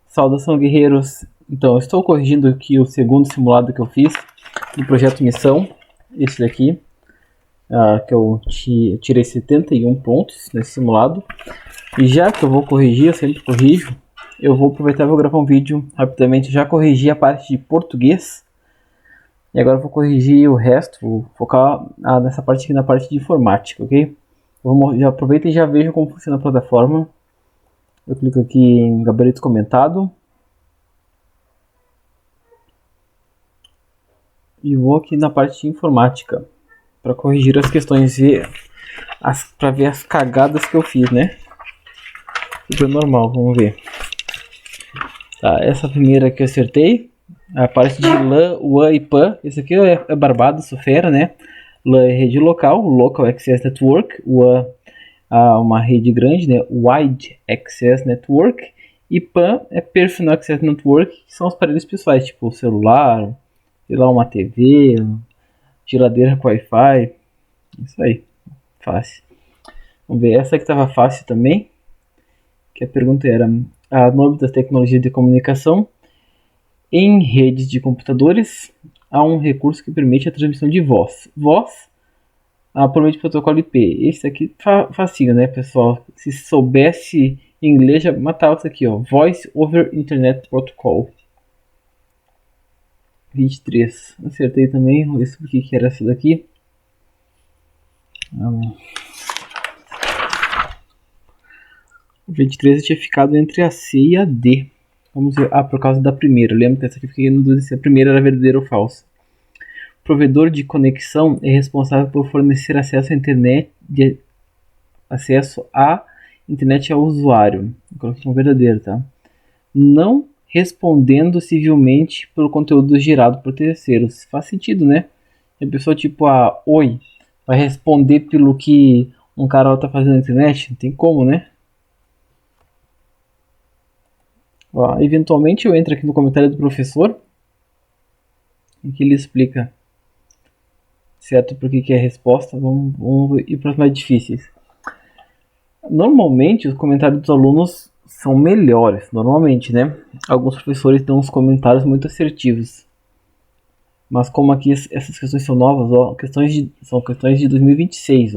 Saudação, guerreiros. Então, eu estou corrigindo aqui o segundo simulado que eu fiz do projeto Missão. Esse daqui, que eu tirei 71 pontos nesse simulado. E já que eu vou corrigir, eu sempre corrijo, eu vou aproveitar e vou gravar um vídeo rapidamente. Já corrigi a parte de português. E agora eu vou corrigir o resto, vou focar nessa parte aqui, na parte de informática, ok? Já aproveita e já veja como funciona a plataforma. Eu clico aqui em gabarito comentado. E vou aqui na parte de informática para corrigir as questões e para ver as cagadas que eu fiz, né? Super normal, vamos ver. Tá, essa primeira que eu acertei, a parte de LAN, WAN e PAN. Esse aqui é barbado, sou fera, né? LAN é rede local, Local Access Network. WAN uma rede grande, né? Wide Access Network. E PAN é Personal Access Network, que são os aparelhos pessoais, tipo celular, sei lá, uma TV, geladeira com Wi-Fi. Isso aí, fácil. Vamos ver, essa aqui estava fácil também. Que a pergunta era: no âmbito das tecnologias de comunicação, em redes de computadores, há um recurso que permite a transmissão de voz. Voz por meio de protocolo IP. Esse aqui facinho, né, pessoal? Se soubesse inglês, já matava isso aqui, ó. Voice over Internet Protocol. 23. Acertei também. Vamos ver sobre o que era essa daqui. O 23 eu tinha ficado entre a C e a D. Vamos ver. Por causa da primeira. Lembra que essa aqui eu fiquei no dúvida se a primeira era verdadeira ou falsa. O provedor de conexão é responsável por fornecer acesso à internet, ao usuário. Eu coloquei como verdadeiro, tá? Não respondendo civilmente pelo conteúdo gerado por terceiros. Faz sentido, né? A pessoa tipo Oi vai responder pelo que um cara tá fazendo na internet? Não tem como, né? Eventualmente eu entro aqui no comentário do professor em que ele explica certo por que é a resposta. Vamos ir para as mais difíceis. Normalmente os comentários dos alunos são melhores, normalmente, né? Alguns professores dão uns comentários muito assertivos. Mas como aqui essas questões são novas, são questões de 2026,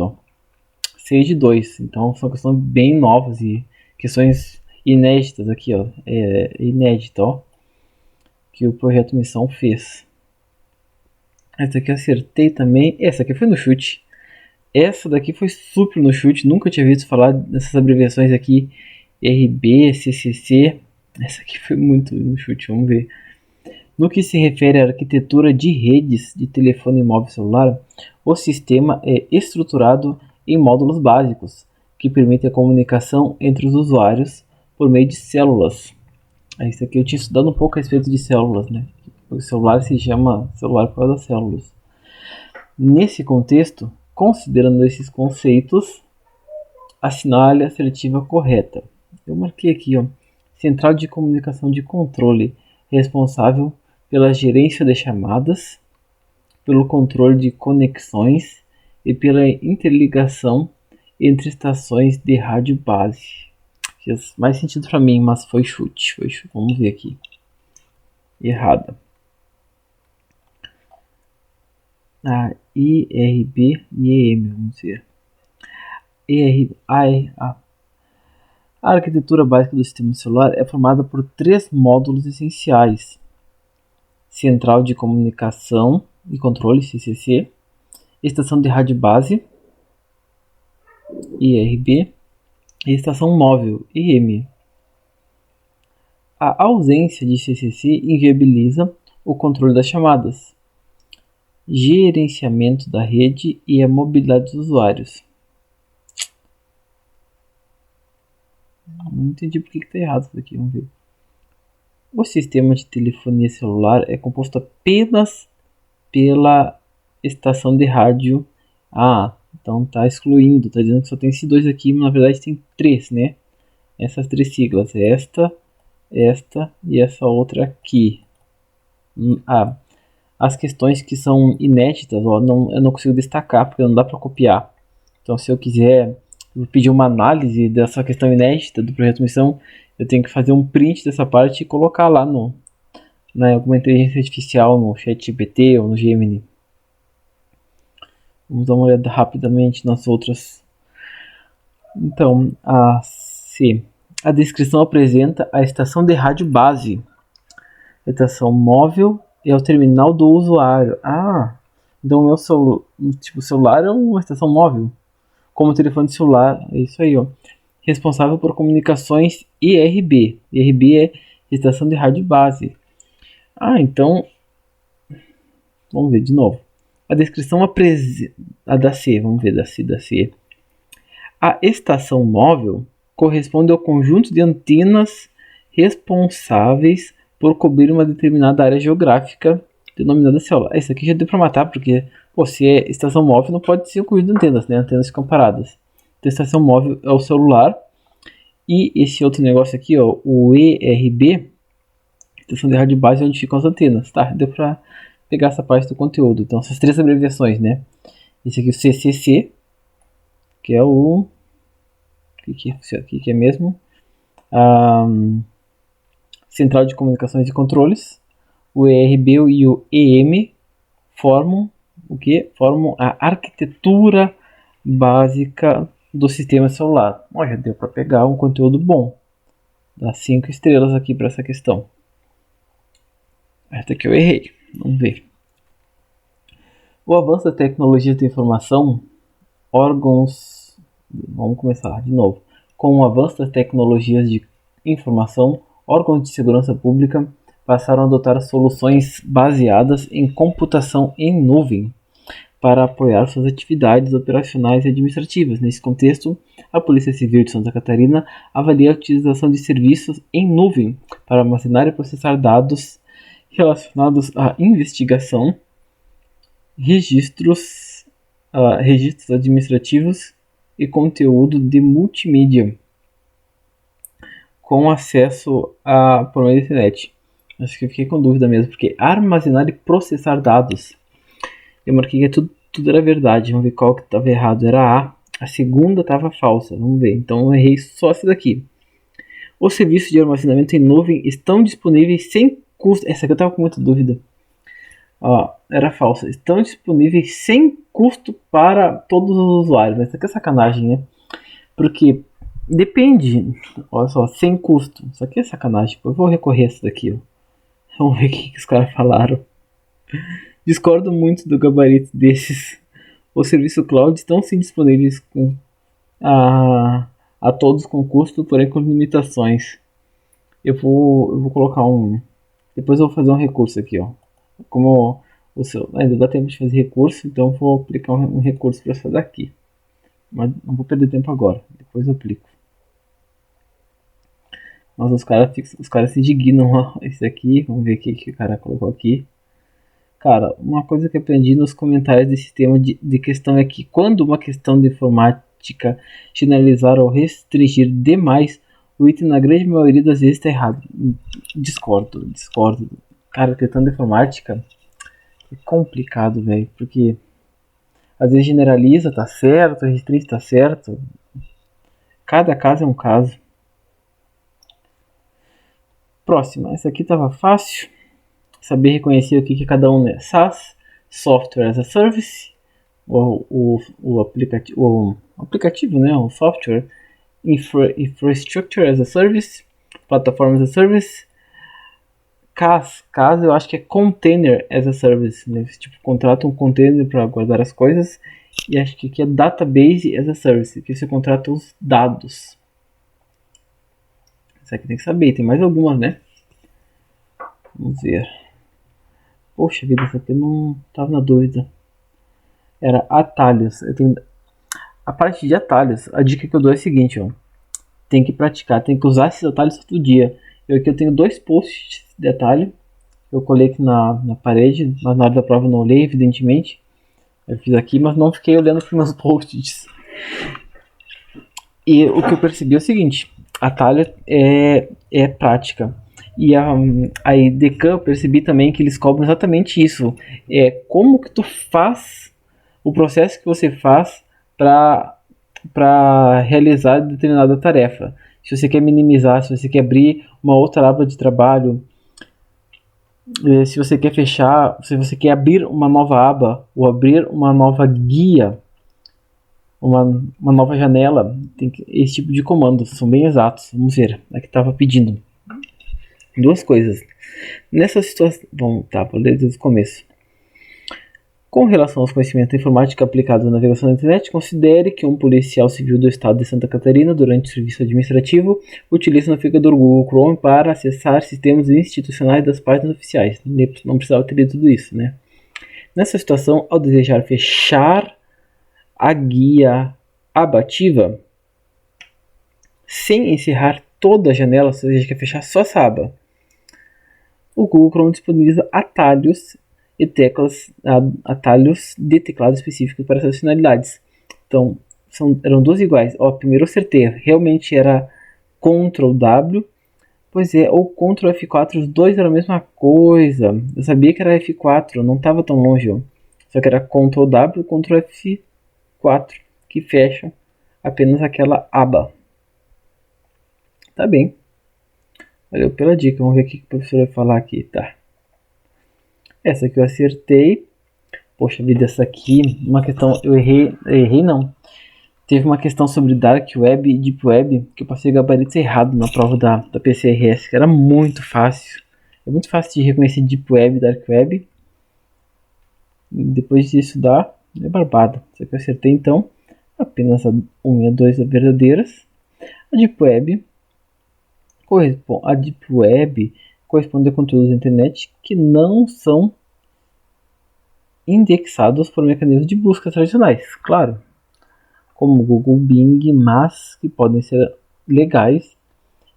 6 de 2. Então são questões bem novas e questões inéditas aqui, inédita, que o projeto Missão fez. Essa aqui eu acertei também. Essa aqui foi no chute. Essa daqui foi super no chute. Nunca tinha visto falar dessas abreviações aqui. RB, CCC. Essa aqui foi muito no chute. Vamos ver. No que se refere à arquitetura de redes de telefone móvel celular, o sistema é estruturado em módulos básicos, que permitem a comunicação entre os usuários por meio de células. Isso aqui eu tinha estudado um pouco a respeito de células, né? O celular se chama celular por causa das células. Nesse contexto, considerando esses conceitos, assinale a assertiva correta. Eu marquei aqui, central de comunicação de controle, responsável pela gerência de chamadas, pelo controle de conexões e pela interligação entre estações de rádio base. Fez mais sentido para mim, mas foi chute. Vamos ver aqui. Errada. IRB e EM, vamos ver. A arquitetura básica do sistema celular é formada por 3 módulos essenciais: central de comunicação e controle, CCC, estação de rádio base, IRB, e estação móvel, IM. A ausência de CCC inviabiliza o controle das chamadas, gerenciamento da rede e a mobilidade dos usuários. Não entendi porque que está errado isso daqui, vamos ver. O sistema de telefonia celular é composto apenas pela estação de rádio. Então está excluindo, está dizendo que só tem esses 2 aqui, mas na verdade tem 3, né? Essas 3 siglas, esta e essa outra aqui. As questões que são inéditas, eu não consigo destacar porque não dá para copiar. Então se eu quiser pedir uma análise dessa questão inédita do projeto Missão, Eu tenho que fazer um print dessa parte e colocar lá na alguma inteligência artificial, no ChatGPT ou no Gemini. Vamos dar uma olhada rapidamente nas outras. Então, a C. A descrição apresenta a estação de rádio base, a estação móvel e ao terminal do usuário. Então o meu celular é uma estação móvel, como telefone celular, é isso aí, ó. Responsável por comunicações IRB. IRB é estação de rádio base. Então, vamos ver de novo. A descrição apresenta a da C, vamos ver da C. A estação móvel corresponde ao conjunto de antenas responsáveis por cobrir uma determinada área geográfica denominada célula. Isso aqui já deu para matar, porque se é estação móvel não pode ser o conjunto de antenas, né? Antenas ficam paradas. Então, estação móvel é o celular. E esse outro negócio aqui, ó, o ERB, estação de rádio base, é onde ficam as antenas. Tá, deu para pegar essa parte do conteúdo. Então, essas três abreviações, né? Esse aqui é o CCC, que é o... O que é mesmo? Central de Comunicações e Controles. O ERB e o EM formam o que? Formam a arquitetura básica do sistema celular. Já deu para pegar um conteúdo bom. Dá 5 estrelas aqui para essa questão. Essa aqui eu errei. Vamos ver. O avanço da tecnologia da informação, órgãos... Vamos começar de novo. Com o avanço das tecnologias de informação, órgãos de segurança pública passaram a adotar soluções baseadas em computação em nuvem para apoiar suas atividades operacionais e administrativas. Nesse contexto, a Polícia Civil de Santa Catarina avalia a utilização de serviços em nuvem para armazenar e processar dados relacionados à investigação, registros administrativos e conteúdo de multimídia com acesso por meio da internet. Acho que eu fiquei com dúvida mesmo, porque armazenar e processar dados. Eu marquei que tudo era verdade. Vamos ver qual que estava errado. Era a segunda estava falsa. Vamos ver. Então eu errei só essa daqui. Os serviços de armazenamento em nuvem estão disponíveis sem custo. Essa aqui eu estava com muita dúvida. Era falsa. Estão disponíveis sem custo para todos os usuários. Mas isso aqui é sacanagem, né? Porque depende. Olha só, sem custo. Isso aqui é sacanagem. Eu vou recorrer a isso daqui. Ó. Vamos ver o que os caras falaram. Discordo muito do gabarito desses. Os serviços cloud estão sim disponíveis a todos com custo, porém com limitações. Eu vou colocar depois eu vou fazer um recurso aqui, ó. Como ainda dá tempo de fazer recurso, então eu vou aplicar um recurso para essa daqui. Mas não vou perder tempo agora, depois eu aplico. Mas os caras se indignam, ó. Esse aqui, vamos ver o que o cara colocou aqui. Cara, uma coisa que eu aprendi nos comentários desse tema de questão é que quando uma questão de informática generalizar ou restringir demais, o item na grande maioria das vezes está errado. Discordo. Cara, questão de informática é complicado, velho, porque às vezes generaliza, tá certo, restringe, tá certo. Cada caso é um caso. Próxima, essa aqui tava fácil. Saber reconhecer o que cada um é. SaaS, Software as a Service, o aplicativo, né? O software, Infrastructure as a Service, Platform as a Service, CaaS eu acho que é Container as a Service, né? Tipo, contrata um container para guardar as coisas, e acho que aqui é Database as a Service, que você contrata os dados. Isso aqui tem que saber, tem mais algumas, né? Vamos ver. Poxa vida, isso aqui eu não tava na dúvida. Era atalhos. A parte de atalhos, a dica que eu dou é a seguinte, ó. Tem que praticar, tem que usar esses atalhos todo dia. Aqui eu tenho 2 posts de atalho. Eu colei aqui na parede, mas na hora da prova eu não olhei, evidentemente. Eu fiz aqui, mas não fiquei olhando para os meus posts. E o que eu percebi é o seguinte, atalho é prática. E a IDECAM eu percebi também que eles cobram exatamente isso. Como que tu faz, o processo que você faz para realizar determinada tarefa. se você quer minimizar, se você quer abrir uma outra aba de trabalho, se você quer fechar, se você quer abrir uma nova aba ou abrir uma nova guia, uma nova janela, esse tipo de comandos são bem exatos. Vamos ver, aqui estava pedindo duas coisas. Nessa situação, vou ler desde o começo. Com relação aos conhecimentos da informática aplicados na navegação na internet, considere que um policial civil do estado de Santa Catarina, durante o serviço administrativo, utiliza o navegador Google Chrome para acessar sistemas institucionais das páginas oficiais. Não precisava ter lido tudo isso, né? Nessa situação, ao desejar fechar a guia abativa, sem encerrar toda a janela, ou seja, quer fechar só essa aba, o Google Chrome disponibiliza atalhos e atalhos de teclado específicos para essas finalidades. Então, eram duas iguais. Primeiro eu acertei, realmente era Ctrl W, pois é, ou Ctrl F4, os dois eram a mesma coisa. Eu sabia que era F4, não estava tão longe, só que era Ctrl W, Ctrl F4, que fecham apenas aquela aba. Tá bem. Valeu pela dica, vamos ver o que o professor vai falar aqui, tá? Essa aqui eu acertei. Poxa vida, essa aqui, uma questão, eu errei não. Teve uma questão sobre Dark Web e Deep Web, que eu passei gabaritos errado na prova da PCRS, que era muito fácil. É muito fácil de reconhecer Deep Web e Dark Web. E depois disso é barbada. Isso aqui eu acertei então, apenas a 1 e a 2 verdadeiras. A Deep Web corresponde a conteúdos da internet que não são indexados por mecanismos de busca tradicionais, claro, como Google, Bing, mas que podem ser legais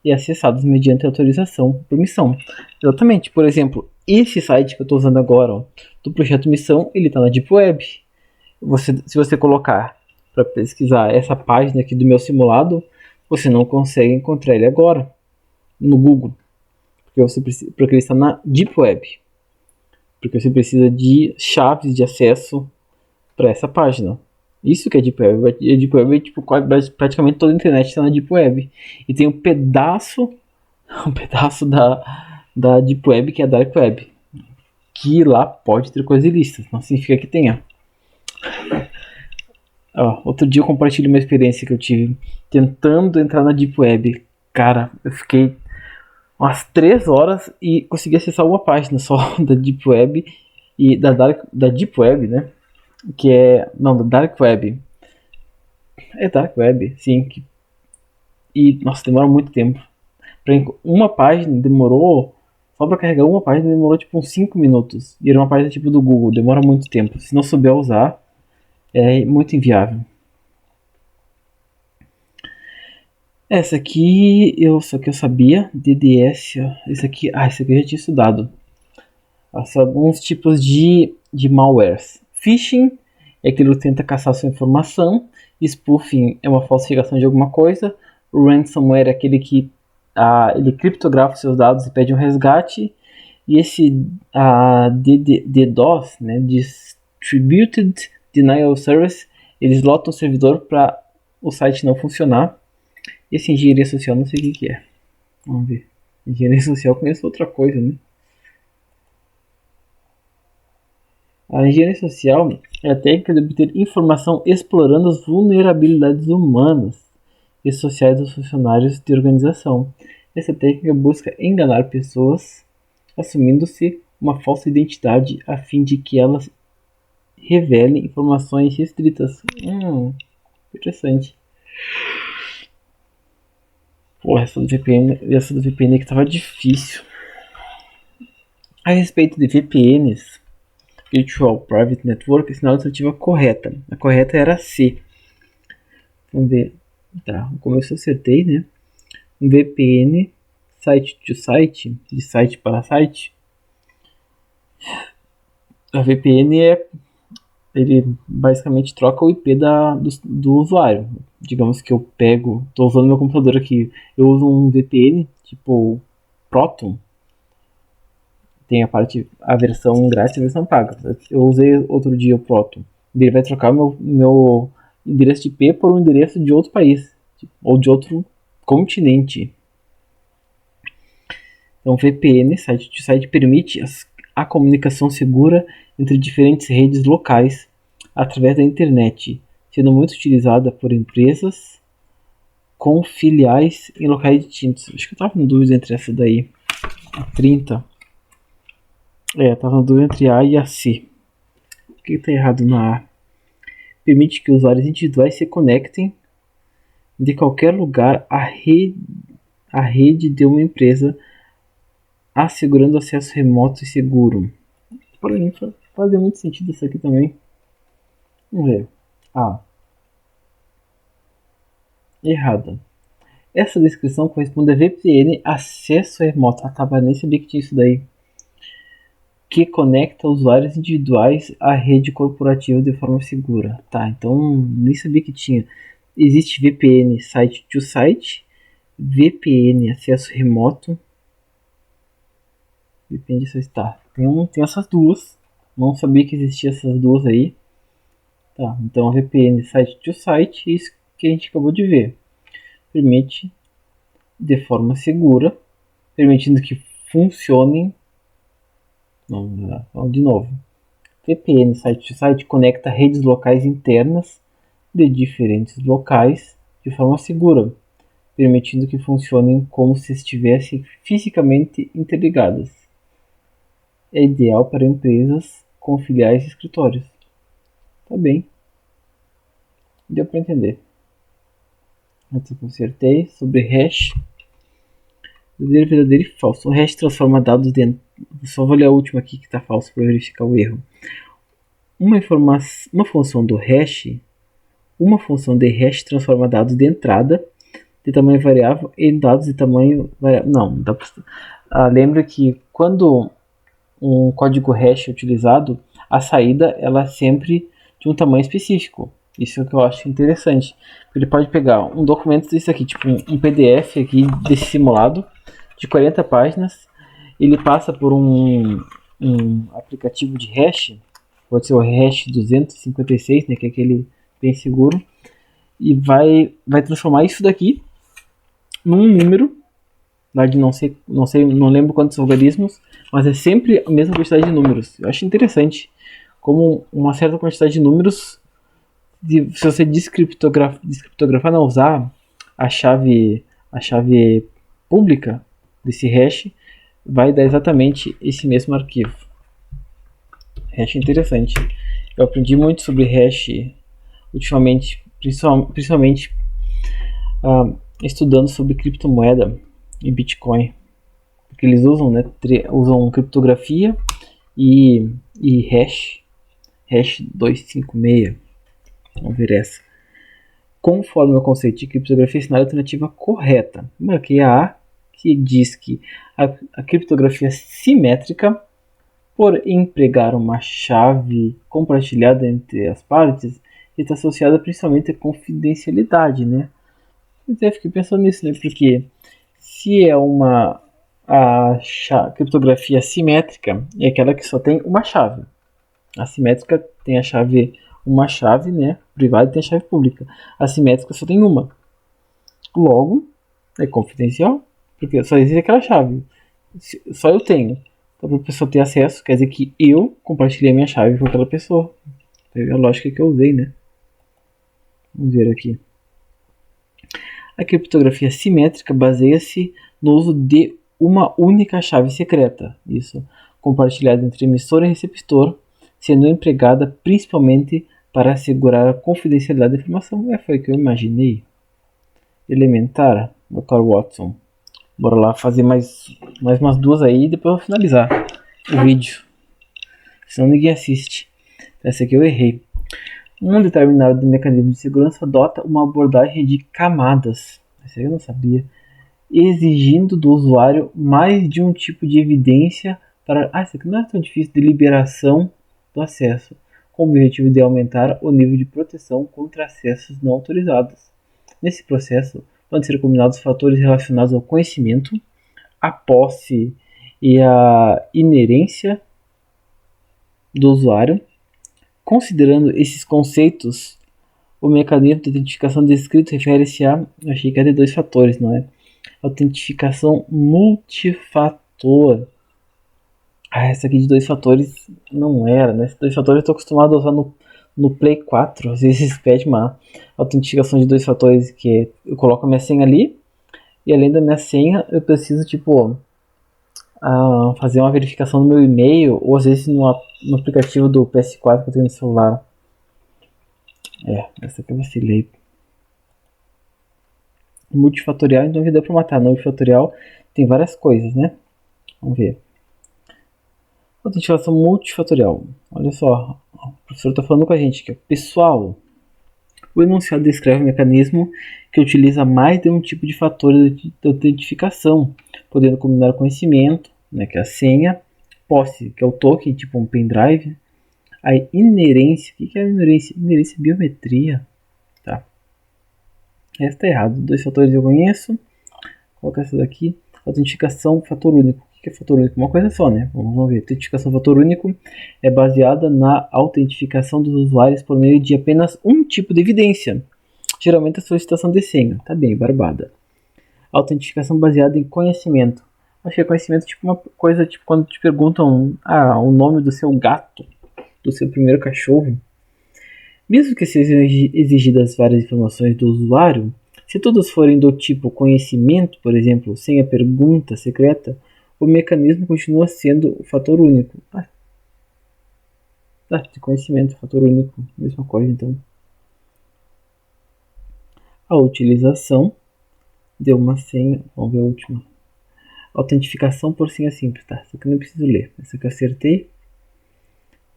e acessados mediante autorização por permissão. Exatamente, por exemplo, esse site que eu estou usando agora, do Projeto Missão, ele está na Deep Web. Se você colocar para pesquisar essa página aqui do meu simulado, você não consegue encontrar ele agora no Google, porque ele está na Deep Web, porque você precisa de chaves de acesso para essa página. Isso que é Deep Web. A Deep Web é tipo praticamente toda a internet está na Deep Web, e tem um pedaço da Deep Web que é a Dark Web, que lá pode ter coisas ilícitas, não significa que tenha. Outro dia eu compartilhei uma experiência que eu tive tentando entrar na Deep Web. Cara, eu fiquei umas 3 horas e consegui acessar uma página só da Deep Web e da Deep Web, né? Da Dark Web. É Dark Web, sim. E, nossa, demora muito tempo. Uma página demorou, só pra carregar uma página demorou tipo uns 5 minutos. E era uma página tipo do Google, demora muito tempo. Se não souber usar, é muito inviável. Essa aqui eu sabia, DDS, esse aqui eu já tinha estudado. São alguns tipos de malwares. Phishing é aquilo que tenta caçar sua informação. Spoofing é uma falsificação de alguma coisa. Ransomware é aquele que ele criptografa seus dados e pede um resgate. E esse DDoS, né, Distributed Denial of Service, eles lotam o servidor para o site não funcionar. Esse engenharia social não sei o que é. Vamos ver. Engenharia social eu conheço outra coisa, né? A engenharia social é a técnica de obter informação explorando as vulnerabilidades humanas e sociais dos funcionários de organização. Essa técnica busca enganar pessoas, assumindo-se uma falsa identidade a fim de que elas revelem informações restritas. Interessante. Pô, essa do VPN que tava difícil. A respeito de VPNs, Virtual Private Network, a sinal alternativa correta. A correta era C. Vamos ver. Tá, no começo eu acertei, né? Um VPN, site to site, de site para site. A VPN ele basicamente troca o IP do usuário. Digamos que eu estou usando meu computador aqui, eu uso um VPN, tipo Proton. Tem a versão grátis e a versão paga. Eu usei outro dia o Proton. Ele vai trocar meu endereço de IP por um endereço de outro país, ou de outro continente. Então, VPN, site to site, permite a comunicação segura entre diferentes redes locais através da internet, sendo muito utilizada por empresas com filiais em locais distintos. Acho que eu estava em dúvida entre essa daí, a 30. Estava na dúvida entre A e a C. O que está errado na A? Permite que usuários individuais se conectem de qualquer lugar à rede de uma empresa, assegurando acesso remoto e seguro. Porém, faz muito sentido isso aqui também. Vamos ver. Errada. Essa descrição corresponde a VPN, acesso remoto. Tava, nem sabia que tinha isso daí. Que conecta usuários individuais à rede corporativa de forma segura. Tá, então nem sabia que tinha. Existe VPN site to site, VPN acesso remoto. VPN só está. Tem essas duas. Não sabia que existia essas duas aí. Tá, então VPN site to site, isso que a gente acabou de ver. Permite de forma segura, permitindo que funcionem. Não, de novo. VPN site to site conecta redes locais internas de diferentes locais de forma segura, permitindo que funcionem como se estivessem fisicamente interligadas. É ideal para empresas com filiais e escritórios. Tá bem. Deu para entender. Aqui eu acertei sobre hash. Verdadeiro e falso. O hash transforma dados dentro. Só vou ler a última aqui que está falso para verificar o erro. Uma função de hash transforma dados de entrada de tamanho variável em dados de tamanho variável. Não, dá pra... lembra que quando um código hash é utilizado, a saída ela é sempre de um tamanho específico. Isso é o que eu acho interessante. Ele pode pegar um documento desse aqui, tipo um PDF aqui desse simulado de 40 páginas. Ele passa por um aplicativo de hash, pode ser o hash 256, né, que é aquele bem seguro, e vai transformar isso daqui num número, de não lembro quantos algarismos, mas é sempre a mesma quantidade de números. Eu acho interessante como uma certa quantidade de números, se você descriptografar, não usar a chave pública desse hash, vai dar exatamente esse mesmo arquivo. Hash interessante. Eu aprendi muito sobre hash ultimamente, principalmente estudando sobre criptomoeda e Bitcoin, porque eles usam, né, usam criptografia e hash 256. Vamos ver essa. Conforme o conceito de criptografia, sinal a alternativa correta. Marquei a A, que diz que a criptografia simétrica, por empregar uma chave compartilhada entre as partes, está associada principalmente à confidencialidade, né? Eu fiquei pensando nisso, né? Porque se é criptografia simétrica, é aquela que só tem uma chave. A simétrica tem uma chave, né, privada, e tem a chave pública. A simétrica só tem uma. Logo, é confidencial, porque só existe aquela chave. Só eu tenho. Então, para a pessoa ter acesso, quer dizer que eu compartilhei a minha chave com aquela pessoa. É a lógica que eu usei, né? Vamos ver aqui. A criptografia simétrica baseia-se no uso de uma única chave secreta, isso, compartilhada entre emissor e receptor, sendo empregada principalmente para assegurar a confidencialidade da informação. Foi o que eu imaginei. Elementar, Dr. Watson. Bora lá fazer mais umas duas aí e depois eu vou finalizar o vídeo. Senão ninguém assiste. Essa aqui eu errei. Um determinado mecanismo de segurança adota uma abordagem de camadas. Essa aí eu não sabia. Exigindo do usuário mais de um tipo de evidência para... isso aqui não é tão difícil, de liberação do acesso, com o objetivo de aumentar o nível de proteção contra acessos não autorizados. Nesse processo, podem ser combinados fatores relacionados ao conhecimento, a posse e a inerência do usuário. Considerando esses conceitos, O mecanismo de identificação descrito refere-se a, achei que era de 2 fatores, não é? Autentificação multifator. Essa aqui de 2 fatores não era, né? Esse 2 fatores eu estou acostumado a usar no Play 4, às vezes pede uma autentificação de 2 fatores, que eu coloco a minha senha ali, e além da minha senha eu preciso, tipo, fazer uma verificação no meu e-mail, ou às vezes no aplicativo do PS4 que eu tenho no celular. Essa aqui eu vacilei. Multifatorial, então dá pra matar. Multifatorial tem várias coisas, né? Vamos ver. Autenticação multifatorial. Olha só, o professor está falando com a gente aqui. Pessoal, o enunciado descreve um mecanismo que utiliza mais de um tipo de fator de autentificação, podendo combinar conhecimento, né, que é a senha, posse, que é o token, tipo um pendrive, a inerência. O que é a inerência? Inerência é biometria. Tá. Essa está errado. 2 fatores eu conheço. Coloca essa daqui. Autenticação fator único. O que é fator único? Uma coisa só, né? Vamos ver. Autenticação fator único é baseada na autentificação dos usuários por meio de apenas um tipo de evidência. Geralmente a solicitação de senha. Tá bem, barbada. Autentificação baseada em conhecimento. Achei conhecimento tipo uma coisa tipo quando te perguntam o nome do seu gato, do seu primeiro cachorro. Mesmo que sejam exigidas várias informações do usuário, se todas forem do tipo conhecimento, por exemplo, sem a pergunta secreta, o mecanismo continua sendo o fator único. De conhecimento, fator único, mesma coisa então. A utilização de uma senha, vamos ver a última. Autentificação por senha simples, tá? Essa aqui eu não preciso ler, essa aqui eu acertei.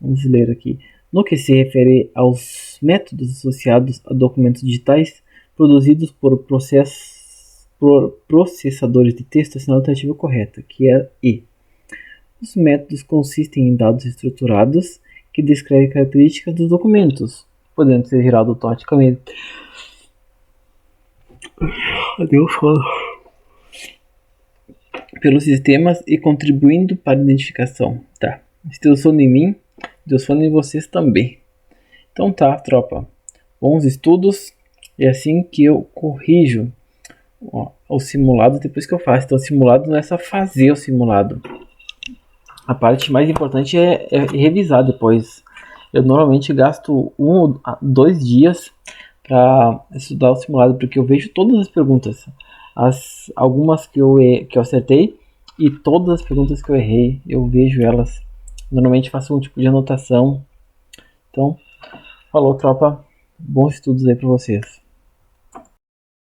Vamos ler aqui. No que se refere aos métodos associados a documentos digitais produzidos por processadores de texto, a alternativa correta, que é E. Os métodos consistem em dados estruturados que descrevem características dos documentos, podendo ser gerados automaticamente. Adeus, pelos sistemas e contribuindo para a identificação. Tá. Se Deus sono em mim, Deus sono em vocês também. Então tá, tropa. Bons estudos. É assim que eu corrijo o simulado depois que eu faço. Então o simulado não é só fazer o simulado. A parte mais importante é revisar depois. Eu normalmente gasto 1 ou 2 dias para estudar o simulado, porque eu vejo todas as perguntas. Algumas que eu acertei e todas as perguntas que eu errei, eu vejo elas. Normalmente faço um tipo de anotação. Então, falou, tropa. Bons estudos aí para vocês.